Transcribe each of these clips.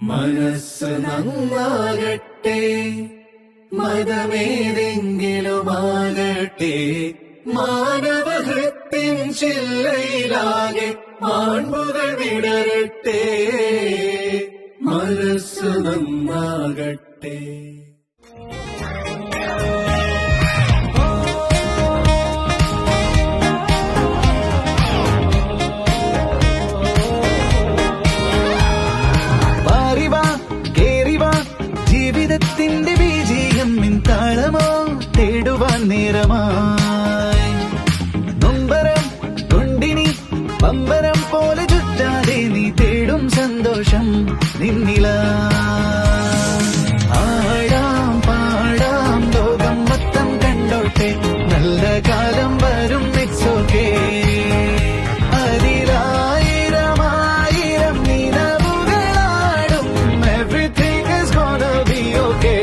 മനസ്സ് നന്നാകട്ടെ, മതമേതെങ്കിലുമാകട്ടെ, മാനവഹൃത്തിൻ ചില്ലയിലാകെ മാൺപുകൾ വിടരട്ടെ. മനസ്സ് നന്നാകട്ടെ. ജീവിതത്തിന്റെ വിജയം താളമോ തേടുവാൻ നേരമായി. നൊമ്പരം കൊണ്ടിനി പമ്പരം പോലെ ചുറ്റാതെ നീ തേടും സന്തോഷം നിന്നില. ആടാം പാടാം ലോകം മൊത്തം കണ്ടോട്ടെ, നല്ല കാലം വരും, ഇറ്റ്സ് ഓക്കേ. അതിലായിരമായിരം നിലവുകളാടും, everything is gonna be okay.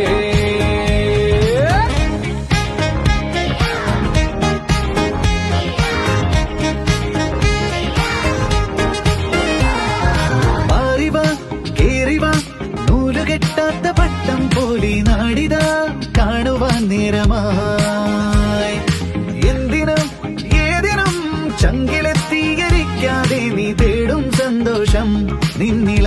മാറിവാ കേറിവാ, നൂലുകെട്ടാത്ത പട്ടം പോലെ നാടിതാ കാണുവാൻ നേരമായി. എന്തിനും ഏതിനും ചങ്കിലെത്തിയിരിക്കാതെ നീ തേടും സന്തോഷം നിന്നിൽ.